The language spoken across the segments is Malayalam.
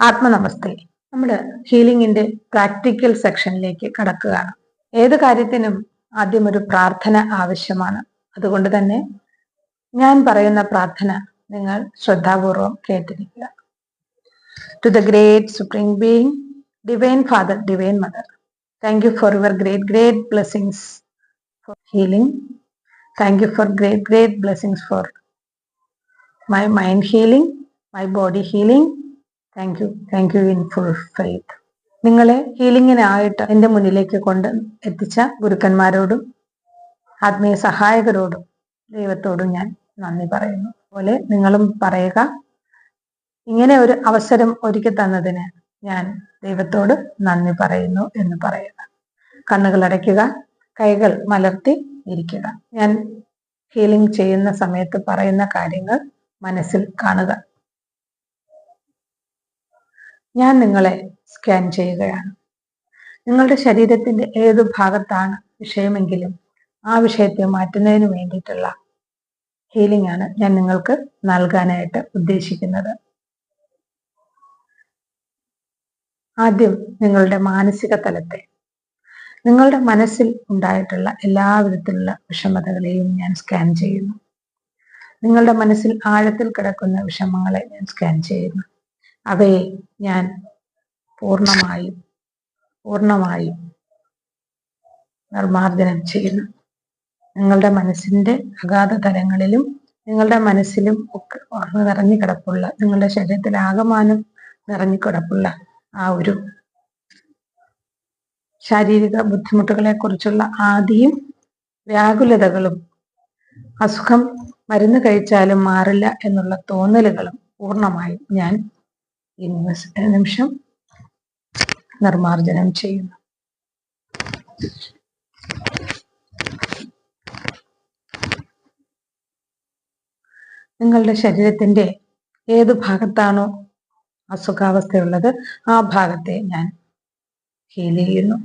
ആത്മനമസ്തേ. നമ്മൾ ഹീലിംഗിന്റെ പ്രാക്ടിക്കൽ സെക്ഷനിലേക്ക് കടക്കുകയാണ്. ഏത് കാര്യത്തിനും ആദ്യം ഒരു പ്രാർത്ഥന ആവശ്യമാണ്. അതുകൊണ്ട് തന്നെ ഞാൻ പറയുന്ന പ്രാർത്ഥന നിങ്ങൾ ശ്രദ്ധാപൂർവം കേട്ടിരിക്കുക. To the great supreme being, divine father, divine mother, thank you for your great blessings for healing. Thank you for great blessings for my mind healing, my body healing. Thank you in full faith. നിങ്ങളെ ഹീലിംഗിനായിട്ട് എൻ്റെ മുന്നിലേക്ക് കൊണ്ട് എത്തിച്ച ഗുരുക്കന്മാരോടും ആത്മീയ സഹായകരോടും ദൈവത്തോടും ഞാൻ നന്ദി പറയുന്നു. അതുപോലെ നിങ്ങളും പറയുക, ഇങ്ങനെ ഒരു അവസരം ഒരുക്കി തന്നതിന് ഞാൻ ദൈവത്തോട് നന്ദി പറയുന്നു എന്ന് പറയുക. കണ്ണുകൾ അടയ്ക്കുക, കൈകൾ മലർത്തി ഇരിക്കുക. ഞാൻ ഹീലിംഗ് ചെയ്യുന്ന സമയത്ത് പറയുന്ന കാര്യങ്ങൾ മനസ്സിൽ കാണുക. ഞാൻ നിങ്ങളെ സ്കാൻ ചെയ്യുകയാണ്. നിങ്ങളുടെ ശരീരത്തിന്റെ ഏതു ഭാഗത്താണ് വിഷയമെങ്കിലും ആ വിഷയത്തെ മാറ്റുന്നതിന് വേണ്ടിയിട്ടുള്ള ഹീലിംഗ് ആണ് ഞാൻ നിങ്ങൾക്ക് നൽകാനായിട്ട് ഉദ്ദേശിക്കുന്നത്. ആദ്യം നിങ്ങളുടെ മാനസിക തലത്തെ, നിങ്ങളുടെ മനസ്സിൽ ഉണ്ടായിട്ടുള്ള എല്ലാവിധത്തിലുള്ള വിഷമതകളെയും ഞാൻ സ്കാൻ ചെയ്യുന്നു. നിങ്ങളുടെ മനസ്സിൽ ആഴത്തിൽ കിടക്കുന്ന വിഷമങ്ങളെ ഞാൻ സ്കാൻ ചെയ്യുന്നു. അവയെ ഞാൻ പൂർണ്ണമായും നിർമാർജനം ചെയ്യുന്നു. നിങ്ങളുടെ മനസ്സിന്റെ അഗാധ തലങ്ങളിലും നിങ്ങളുടെ മനസ്സിലും ഒക്കെ നിറഞ്ഞു കിടപ്പുള്ള, നിങ്ങളുടെ ശരീരത്തിൽ ആകമാനം നിറഞ്ഞു കിടപ്പുള്ള ആ ഒരു ശാരീരിക ബുദ്ധിമുട്ടുകളെ കുറിച്ചുള്ള ആദിയും വ്യാകുലതകളും അസുഖം മരുന്ന് കഴിച്ചാലും മാറില്ല എന്നുള്ള തോന്നലുകളും പൂർണ്ണമായും ഞാൻ ഈ നിമിഷം നിർമാർജനം ചെയ്യുന്നു. നിങ്ങളുടെ ശരീരത്തിന്റെ ഏത് ഭാഗത്താണോ അസുഖാവസ്ഥയുള്ളത് ആ ഭാഗത്തെ ഞാൻ ഹീൽ ചെയ്യുന്നു.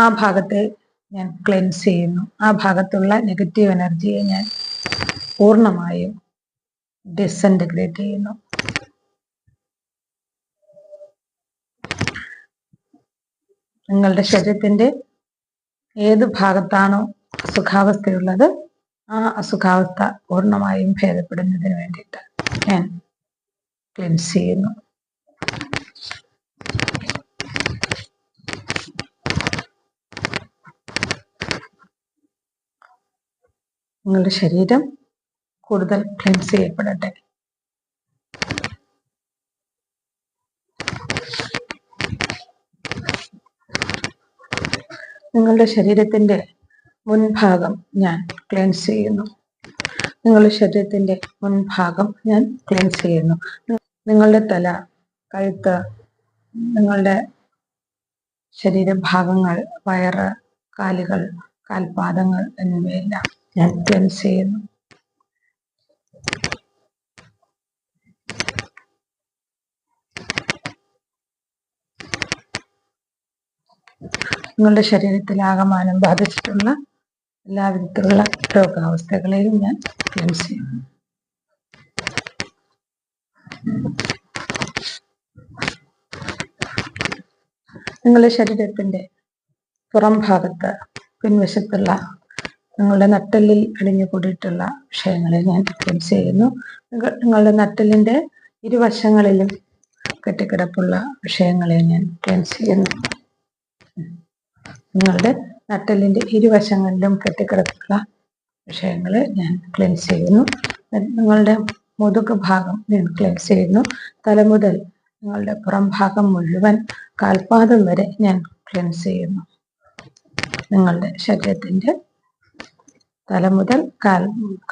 ആ ഭാഗത്തെ ഞാൻ ക്ലെൻസ് ചെയ്യുന്നു. ആ ഭാഗത്തുള്ള നെഗറ്റീവ് എനർജിയെ ഞാൻ പൂർണ്ണമായും ഡിസൻറ്റിഗ്രേറ്റ് ചെയ്യുന്നു. നിങ്ങളുടെ ശരീരത്തിന്റെ ഏത് ഭാഗത്താണോ അസുഖാവസ്ഥയുള്ളത് ആ അസുഖാവസ്ഥ പൂർണ്ണമായും ഭേദപ്പെടുന്നതിന് വേണ്ടിയിട്ട് ഞാൻ ക്ലെൻസ് ചെയ്യുന്നു. നിങ്ങളുടെ ശരീരം കൂടുതൽ ക്ലെൻസ് ചെയ്യപ്പെടട്ടെ. നിങ്ങളുടെ ശരീരത്തിന്റെ മുൻഭാഗം ഞാൻ ക്ലെൻസ് ചെയ്യുന്നു. നിങ്ങളുടെ ശരീരത്തിന്റെ മുൻഭാഗം ഞാൻ ക്ലെൻസ് ചെയ്യുന്നു. നിങ്ങളുടെ തല, കഴുത്ത്, നിങ്ങളുടെ ശരീരഭാഗങ്ങൾ, വയറ്, കാലുകൾ, കാൽപാദങ്ങൾ എന്നിവയെല്ലാം ഞാൻ ക്ലെൻസ് ചെയ്യുന്നു. നിങ്ങളുടെ ശരീരത്തിൽ ആകമാനം ബാധിച്ചിട്ടുള്ള എല്ലാവിധത്തിലുള്ള രോഗാവസ്ഥകളെയും ഞാൻ ക്ലെൻസ് ചെയ്യുന്നു. നിങ്ങളുടെ ശരീരത്തിന്റെ പുറം ഭാഗത്ത് പിൻവശത്തുള്ള നിങ്ങളുടെ നട്ടെല്ലിൽ അടിഞ്ഞു കൂടിയിട്ടുള്ള വിഷയങ്ങളെ ഞാൻ ക്ലെൻസ് ചെയ്യുന്നു. നിങ്ങളുടെ നട്ടെല്ലിന്റെ ഇരുവശങ്ങളിലും കെട്ടിക്കിടപ്പുള്ള വിഷയങ്ങളെ ഞാൻ ക്ലെൻസ് ചെയ്യുന്നു. നിങ്ങളുടെ നട്ടെല്ലിന്റെ ഇരുവശങ്ങളിലും കെട്ടിക്കിടപ്പുള്ള വിഷയങ്ങളെ ഞാൻ ക്ലെൻസ് ചെയ്യുന്നു. നിങ്ങളുടെ മുതുക് ഭാഗം ഞാൻ ക്ലെൻസ് ചെയ്യുന്നു. തല മുതൽ നിങ്ങളുടെ പുറം ഭാഗം മുഴുവൻ കാൽപാദം വരെ ഞാൻ ക്ലെൻസ് ചെയ്യുന്നു. നിങ്ങളുടെ ശരീരത്തിന്റെ തല മുതൽ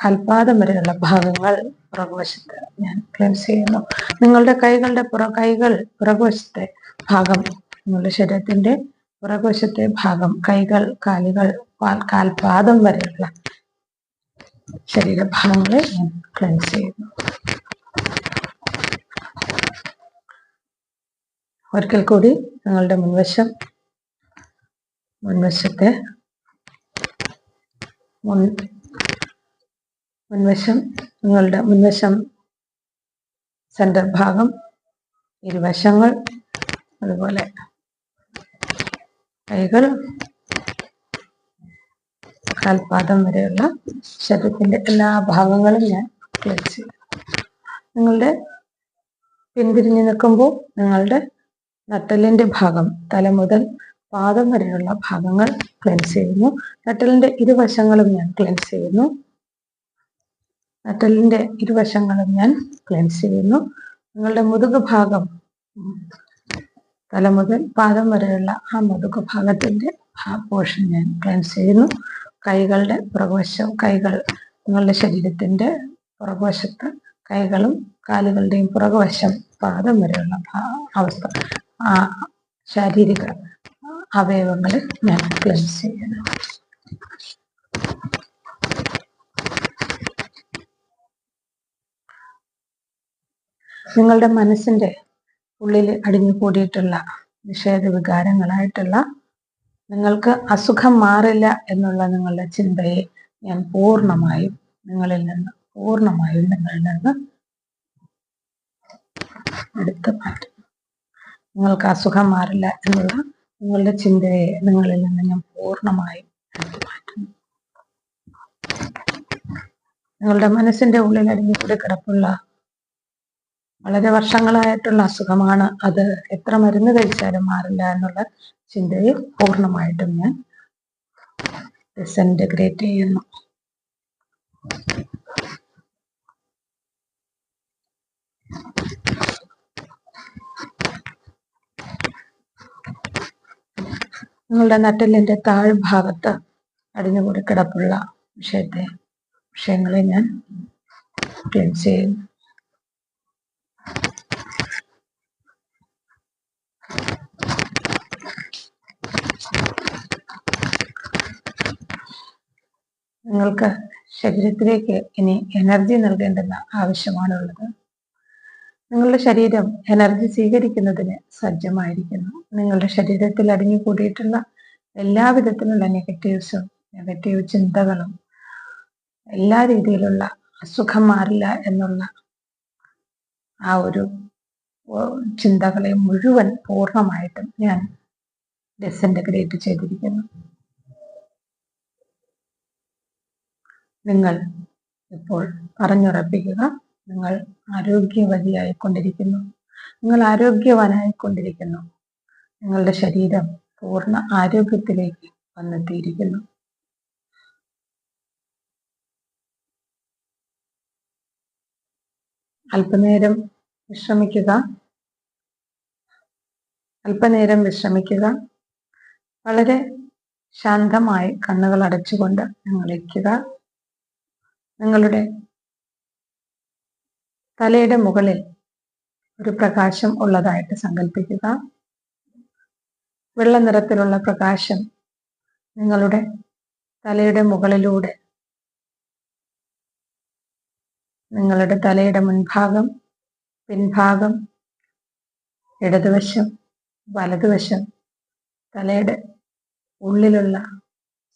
കാൽപാദം വരെയുള്ള ഭാഗങ്ങൾ പുറകുവശത്ത് ഞാൻ ക്ലെൻസ് ചെയ്യുന്നു. നിങ്ങളുടെ പുറകുവശത്തെ ഭാഗം, നിങ്ങളുടെ ശരീരത്തിന്റെ പുറകുവശത്തെ ഭാഗം, കൈകൾ, കാലുകൾ, കാൽപാദം വരെയുള്ള ശരീരഭാഗങ്ങളെ ഞാൻ ക്ലെൻസ് ചെയ്യുന്നു. ഒരിക്കൽ കൂടി നിങ്ങളുടെ മുൻവശം, നിങ്ങളുടെ മുൻവശം സെന്റർ ഭാഗം, ഇരുവശങ്ങൾ, അതുപോലെ കൈകൾ, കാൽപാദം വരെയുള്ള ശരീരത്തിന്റെ എല്ലാ ഭാഗങ്ങളും ഞാൻ ക്ലെൻസ് ചെയ്യും. നിങ്ങളുടെ പിന്തിരിഞ്ഞു നിൽക്കുമ്പോൾ നിങ്ങളുടെ നട്ടലിന്റെ ഭാഗം, തല മുതൽ പാദം വരെയുള്ള ഭാഗങ്ങൾ ക്ലെൻസ് ചെയ്യുന്നു. നട്ടലിന്റെ ഇരുവശങ്ങളും ഞാൻ ക്ലെൻസ് ചെയ്യുന്നു. നട്ടലിന്റെ ഇരുവശങ്ങളും ഞാൻ ക്ലെൻസ് ചെയ്യുന്നു. നിങ്ങളുടെ മുതുക് ഭാഗം, തല മുതൽ പാദം വരെയുള്ള ആ മുതുക് ഭാഗത്തിന്റെ ആ പോർഷൻ ഞാൻ ക്ലെൻസ് ചെയ്യുന്നു. കൈകളുടെ പുറകുവശം, കൈകൾ നിങ്ങളുടെ ശരീരത്തിന്റെ പുറകുവശത്ത് കൈകളും കാലുകളുടെയും പുറകുവശം പാദം വരെയുള്ള അവസ്ഥ, ആ ശാരീരിക അവയവങ്ങൾ ഞാൻ ക്ലെൻസ് ചെയ്യുന്നു. നിങ്ങളുടെ മനസ്സിന്റെ ഉള്ളിൽ അടിഞ്ഞുകൂടിയിട്ടുള്ള നിഷേധ വികാരങ്ങളായിട്ടുള്ള, നിങ്ങൾക്ക് അസുഖം മാറില്ല എന്നുള്ള നിങ്ങളുടെ ചിന്തയെ ഞാൻ പൂർണ്ണമായും നിങ്ങളിൽ നിന്ന് എടുത്തു മാറ്റും. നിങ്ങൾക്ക് അസുഖം മാറില്ല എന്നുള്ള നിങ്ങളുടെ ചിന്തയെ നിങ്ങളിൽ നിന്ന് ഞാൻ പൂർണ്ണമായും എടുത്തു മാറ്റുന്നു. നിങ്ങളുടെ മനസ്സിന്റെ ഉള്ളിൽ അടിഞ്ഞുകൂടി കിടപ്പുള്ള വളരെ വർഷങ്ങളായിട്ടുള്ള അസുഖമാണ്, അത് എത്ര മരുന്ന് കഴിച്ചാലും മാറില്ല എന്നുള്ള ചിന്തയെ പൂർണ്ണമായിട്ടും ഞാൻ ഡിസഇൻറ്റഗ്രേറ്റ് ചെയ്യുന്നു. നിങ്ങളുടെ നട്ടലിന്റെ താഴ്ഭാഗത്ത് അടിഞ്ഞുകൂടി കിടപ്പുള്ള വിഷയങ്ങളെ ഞാൻ ക്ലെൻസ് ചെയ്യുന്നു. നിങ്ങൾക്ക് ശരീരത്തിലേക്ക് ഇനി എനർജി നൽകേണ്ടുന്ന ആവശ്യമാണുള്ളത്. നിങ്ങളുടെ ശരീരം എനർജി സ്വീകരിക്കുന്നതിന് സജ്ജമായിരിക്കുന്നു. നിങ്ങളുടെ ശരീരത്തിൽ അടിഞ്ഞുകൂടിയിട്ടുള്ള എല്ലാ വിധത്തിലുള്ള നെഗറ്റീവ് ചിന്തകളും, എല്ലാ രീതിയിലുള്ള അസുഖം മാറില്ല എന്നുള്ള ആ ഒരു ചിന്തകളെ മുഴുവൻ പൂർണ്ണമായിട്ടും ഞാൻ ഡിസഇൻറ്റഗ്രേറ്റ് ചെയ്തിരിക്കുന്നു. നിങ്ങൾ ഇപ്പോൾ പറഞ്ഞുറപ്പിക്കുക, നിങ്ങൾ ആരോഗ്യവതിയായിക്കൊണ്ടിരിക്കുന്നു, നിങ്ങൾ ആരോഗ്യവാനായിക്കൊണ്ടിരിക്കുന്നു. നിങ്ങളുടെ ശരീരം പൂർണ്ണ ആരോഗ്യത്തിലേക്ക് വന്നെത്തിയിരിക്കുന്നു. അല്പനേരം വിശ്രമിക്കുക. വളരെ ശാന്തമായി കണ്ണുകൾ അടച്ചുകൊണ്ട് നിങ്ങൾ ഇരിക്കുക. നിങ്ങളുടെ തലയുടെ മുകളിൽ ഒരു പ്രകാശം ഉള്ളതായിട്ട് സങ്കല്പിക്കുക. വെള്ള നിറത്തിലുള്ള പ്രകാശം നിങ്ങളുടെ തലയുടെ മുകളിലൂടെ നിങ്ങളുടെ തലയുടെ മുൻഭാഗം, പിൻഭാഗം, ഇടതുവശം, വലതുവശം, തലയുടെ ഉള്ളിലുള്ള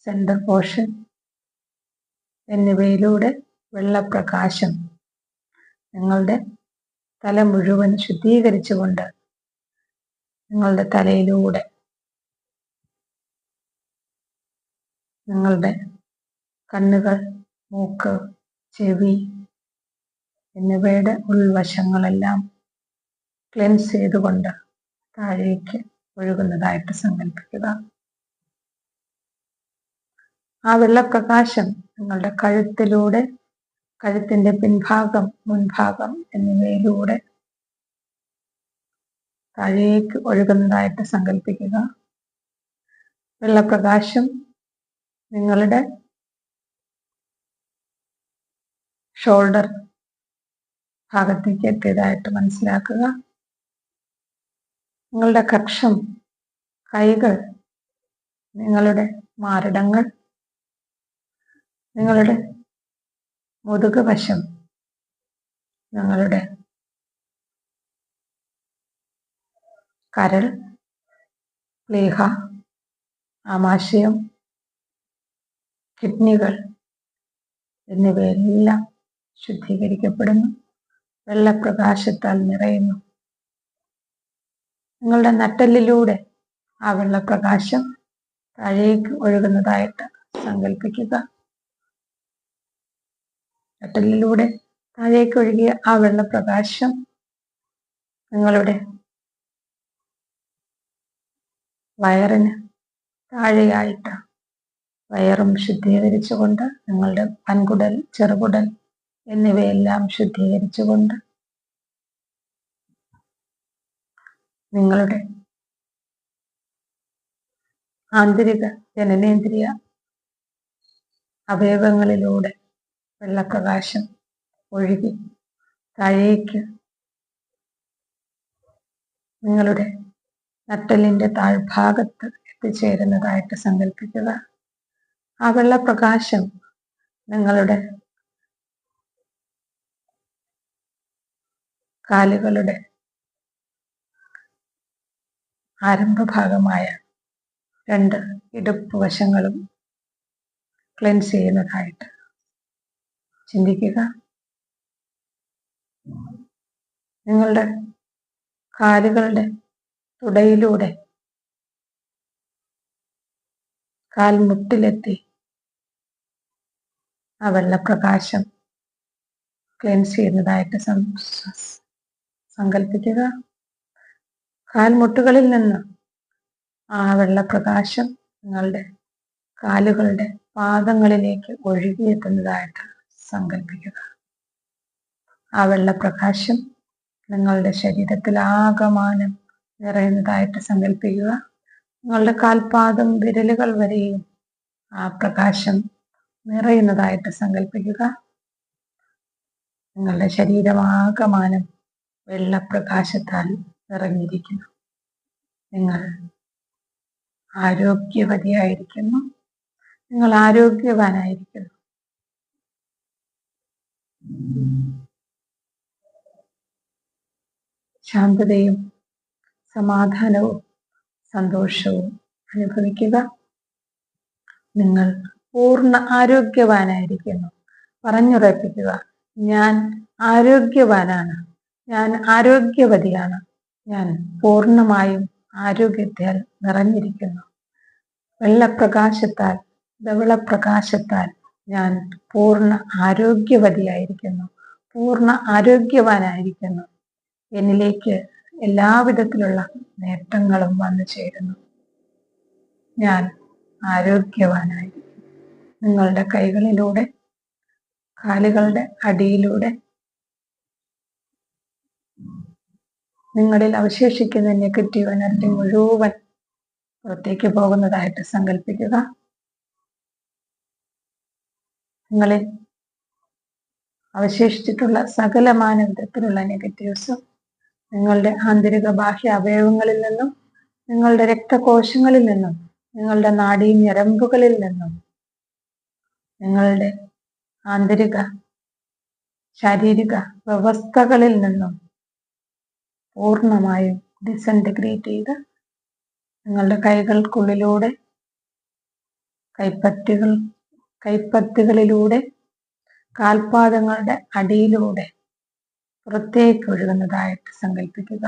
സെന്റർ പോർഷൻ എന്നിവയിലൂടെ വെള്ളപ്രകാശം നിങ്ങളുടെ തല മുഴുവൻ ശുദ്ധീകരിച്ചുകൊണ്ട് നിങ്ങളുടെ തലയിലൂടെ നിങ്ങളുടെ കണ്ണുകൾ, മൂക്ക്, ചെവി എന്നിവയുടെ ഉൾവശങ്ങളെല്ലാം ക്ലെൻസ് ചെയ്തുകൊണ്ട് താഴേക്ക് ഒഴുകുന്നതായിട്ട് സങ്കല്പിക്കുക. ആ വെള്ളപ്രകാശം നിങ്ങളുടെ കഴുത്തിലൂടെ, കഴുത്തിന്റെ പിൻഭാഗം, മുൻഭാഗം എന്നിവയിലൂടെ താഴേക്ക് ഒഴുകുന്നതായിട്ട് സങ്കല്പിക്കുക. വെള്ളപ്രകാശം നിങ്ങളുടെ ഷോൾഡർ ഭാഗത്തേക്ക് എത്തിയതായിട്ട് മനസ്സിലാക്കുക. നിങ്ങളുടെ കക്ഷം, കൈകൾ, നിങ്ങളുടെ മാറിടങ്ങൾ, നിങ്ങളുടെ മുതുക് വശം, നിങ്ങളുടെ കരൾ, പ്ലീഹ, ആമാശയം, കിഡ്നികൾ എന്നിവയെല്ലാം ശുദ്ധീകരിക്കപ്പെടുന്നു, വെള്ളപ്രകാശത്താൽ നിറയുന്നു. നിങ്ങളുടെ നട്ടെല്ലിലൂടെ ആ വെള്ളപ്രകാശം താഴേക്ക് ഒഴുകുന്നതായിട്ട് സങ്കല്പിക്കുക. നട്ടെല്ലിലൂടെ താഴേക്ക് ഒഴുകിയ ആ വെള്ളപ്രകാശം നിങ്ങളുടെ വയറിന് താഴെയായിട്ട് വയറും ശുദ്ധീകരിച്ചുകൊണ്ട്, നിങ്ങളുടെ വൻകുടൽ, ചെറുകുടൽ എന്നിവയെല്ലാം ശുദ്ധീകരിച്ചുകൊണ്ട് നിങ്ങളുടെ ആന്തരിക ജനനേന്ദ്രിയ അവയവങ്ങളിലൂടെ വെള്ളപ്രകാശം ഒഴുകി താഴേക്ക് നിങ്ങളുടെ നട്ടെല്ലിന്റെ താഴ്ഭാഗത്ത് എത്തിച്ചേരുന്നതായിട്ട് സങ്കല്പിക്കുക. ആ വെള്ളപ്രകാശം നിങ്ങളുടെ കാലുകളുടെ ആരംഭഭാഗമായ 2 ഇടുപ്പ് വശങ്ങളും ക്ലെൻസ് ചെയ്യുന്നതായിട്ട് ചിന്തിക്കുക. നിങ്ങളുടെ കാലുകളുടെ തുടയിലൂടെ കാൽമുട്ടിലെത്തി ആ വെള്ളപ്രകാശം ക്ലെൻസ് ചെയ്യുന്നതായിട്ട് സങ്കല്പിക്കുക. കാൽമുട്ടുകളിൽ നിന്ന് ആ വെള്ളപ്രകാശം നിങ്ങളുടെ കാലുകളുടെ പാദങ്ങളിലേക്ക് ഒഴുകിയെത്തുന്നതായിട്ട് സങ്കല്പിക്കുക. ആ വെള്ളപ്രകാശം നിങ്ങളുടെ ശരീരത്തിലാകമാനം നിറയുന്നതായിട്ട് സങ്കല്പിക്കുക. നിങ്ങളുടെ കാൽപാദം വിരലുകൾ വരെയും ആ പ്രകാശം നിറയുന്നതായിട്ട് സങ്കല്പിക്കുക. നിങ്ങളുടെ ശരീരമാകമാനം വെള്ളപ്രകാശത്താൽ നിറഞ്ഞിരിക്കുന്നു. നിങ്ങൾ ആരോഗ്യവതിയായിരിക്കുന്നു. നിങ്ങൾ ആരോഗ്യവാനായിരിക്കുന്നു. ശാന്തതയും സമാധാനവും സന്തോഷവും അനുഭവിക്കുക. നിങ്ങൾ പൂർണ്ണ ആരോഗ്യവാനായിരിക്കുന്നു. പറഞ്ഞുറപ്പിക്കുക, ഞാൻ ആരോഗ്യവാനാണ്, ഞാൻ ആരോഗ്യവതിയാണ്, ഞാൻ പൂർണ്ണമായും ആരോഗ്യത്താൽ നിറഞ്ഞിരിക്കുന്നു. വെള്ളപ്രകാശത്താൽ, ധവളപ്രകാശത്താൽ ഞാൻ പൂർണ്ണ ആരോഗ്യവതിയായിരിക്കുന്നു, പൂർണ്ണ ആരോഗ്യവാനായിരിക്കുന്നു. എന്നിലേക്ക് എല്ലാവിധത്തിലുള്ള നേട്ടങ്ങളും വന്നു ചേരുന്നു. ഞാൻ ആരോഗ്യവാനായി. നിങ്ങളുടെ കൈകളിലൂടെ, കാലുകളുടെ അടിയിലൂടെ നിങ്ങളിൽ അവശേഷിക്കുന്ന നെഗറ്റീവ് എനർജി മുഴുവൻ പുറത്തേക്ക് പോകുന്നതായിട്ട് സങ്കല്പിക്കുക. നിങ്ങളിൽ അവശേഷിച്ചിട്ടുള്ള സകലമാന വിധത്തിലുള്ള നെഗറ്റീവ്സും നിങ്ങളുടെ ആന്തരിക ബാഹ്യ അവയവങ്ങളിൽ നിന്നും, നിങ്ങളുടെ രക്തകോശങ്ങളിൽ നിന്നും, നിങ്ങളുടെ നാഡീ ഞരമ്പുകളിൽ നിന്നും, നിങ്ങളുടെ ആന്തരിക ശാരീരിക വ്യവസ്ഥകളിൽ നിന്നും പൂർണ്ണമായും ഡിസൻറ്റിഗ്രേറ്റ് ചെയ്ത് നിങ്ങളുടെ കൈകൾക്കുള്ളിലൂടെ, കൈപ്പത്തികളിലൂടെ, കാൽപാദങ്ങളുടെ അടിയിലൂടെ പുറത്തേക്ക് ഒഴുകുന്നതായിട്ട് സങ്കല്പിക്കുക.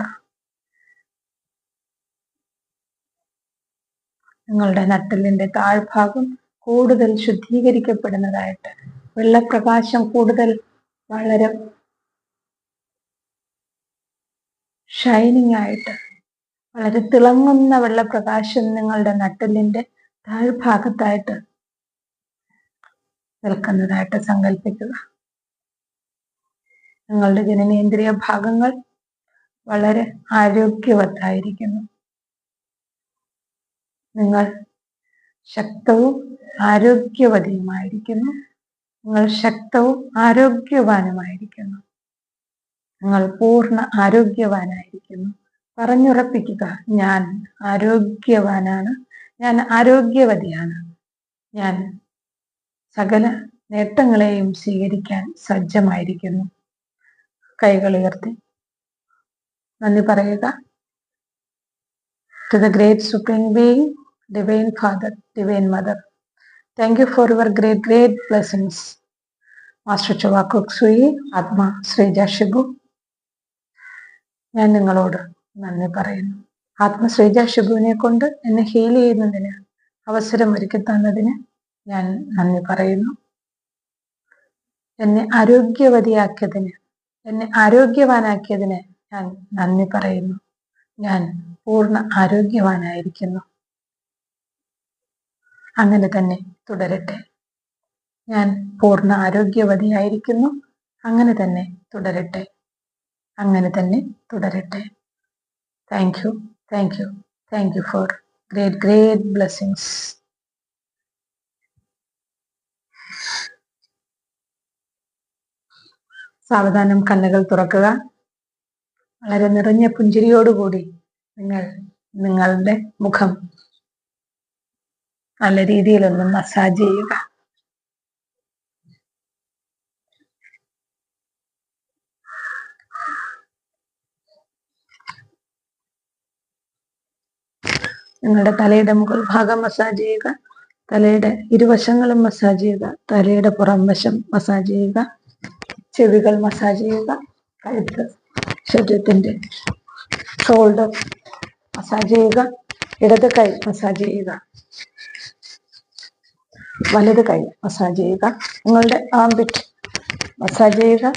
നിങ്ങളുടെ നട്ടെല്ലിന്റെ താഴ്ഭാഗം കൂടുതൽ ശുദ്ധീകരിക്കപ്പെടുന്നതായിട്ട്, വെള്ളപ്രകാശം കൂടുതൽ വളരെ ഷൈനിങ് ആയിട്ട്, വളരെ തിളങ്ങുന്ന വെള്ളപ്രകാശം നിങ്ങളുടെ നട്ടെല്ലിന്റെ താഴ്ഭാഗത്തായിട്ട് നിൽക്കുന്നതായിട്ട് സങ്കല്പിക്കുക. നിങ്ങളുടെ ജനനേന്ദ്രിയ ഭാഗങ്ങൾ വളരെ ആരോഗ്യവത്തായിരിക്കുന്നു. നിങ്ങൾ ശക്തവും ആരോഗ്യവതിയുമായിരിക്കുന്നു. നിങ്ങൾ ശക്തവും ആരോഗ്യവാനുമായിരിക്കുന്നു. നിങ്ങൾ പൂർണ്ണ ആരോഗ്യവാനായിരിക്കുന്നു. പറഞ്ഞുറപ്പിക്കുക, ഞാൻ ആരോഗ്യവാനാണ്, ഞാൻ ആരോഗ്യവതിയാണ്, ഞാൻ സകല നേട്ടങ്ങളെയും സ്വീകരിക്കാൻ സജ്ജമായിരിക്കുന്നു. കൈകൾ ഉയർത്തി നന്ദി പറയുക. To the great supreme being, divine father, divine mother, thank you for your great blessings. Master Choa Kok Sui, Atma Sreeja Shibu, ഞാൻ നിങ്ങളോട് നന്ദി പറയുന്നു. ആത്മശ്രീജ ഷിബുവിനെ കൊണ്ട് എന്നെ ഹീൽ ചെയ്യുന്നതിന് അവസരം ഒരുക്കി തന്നതിന് ഞാൻ നന്ദി പറയുന്നു. എന്നെ ആരോഗ്യവതിയാക്കിയതിന്, എന്നെ ആരോഗ്യവാനാക്കിയതിന് ഞാൻ നന്ദി പറയുന്നു. ഞാൻ പൂർണ്ണ ആരോഗ്യവാനായിരിക്കുന്നു. അങ്ങനെ തന്നെ തുടരട്ടെ. ഞാൻ പൂർണ്ണ ആരോഗ്യവതിയായിരിക്കുന്നു. അങ്ങനെ തന്നെ തുടരട്ടെ. അങ്ങനെ തന്നെ തുടരട്ടെ. Thank you, thank you, thank you for great blessings. സാവധാനം കണ്ണുകൾ തുറക്കുക. വളരെ നിറഞ്ഞ പുഞ്ചിരിയോടുകൂടി നിങ്ങളുടെ മുഖം നല്ല രീതിയിലൊന്ന് മസാജ് ചെയ്യുക. നിങ്ങളുടെ തലയുടെ മുകൾ ഭാഗം മസാജ് ചെയ്യുക. തലയുടെ ഇരുവശങ്ങളും മസാജ് ചെയ്യുക. തലയുടെ പുറം വശം മസാജ് ചെയ്യുക. ചെവികൾ മസാജ് ചെയ്യുക. കഴുത്ത്, ശരീരത്തിന്റെ ഷോൾഡർ മസാജ് ചെയ്യുക. ഇടത് കൈ മസാജ് ചെയ്യുക. വലത് കൈ മസാജ് ചെയ്യുക. നിങ്ങളുടെ ആംപിറ്റ് മസാജ് ചെയ്യുക.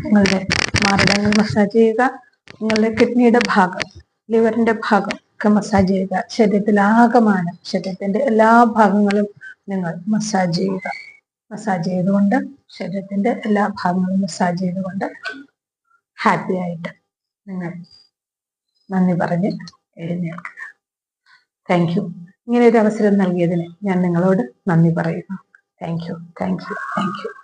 നിങ്ങളുടെ മാറിടങ്ങൾ മസാജ് ചെയ്യുക. നിങ്ങളുടെ കിഡ്നിയുടെ ഭാഗം, ലിവറിന്റെ ഭാഗം ഒക്കെ മസാജ് ചെയ്യുക. ശരീരത്തിലാകമാനം, ശരീരത്തിന്റെ എല്ലാ ഭാഗങ്ങളും നിങ്ങൾ മസാജ് ചെയ്യുക. മസാജ് ചെയ്തുകൊണ്ട്, ശരീരത്തിന്റെ എല്ലാ ഭാഗങ്ങളും മസാജ് ചെയ്തുകൊണ്ട് ഹാപ്പി ആയിട്ട് നിങ്ങൾ നന്ദി പറഞ്ഞ് എഴുന്നേൽക്കുക. Thank you. ഇങ്ങനെ ഒരു അവസരം നൽകിയതിന് ഞാൻ നിങ്ങളോട് നന്ദി പറയുന്നു. Thank you, thank you, thank U.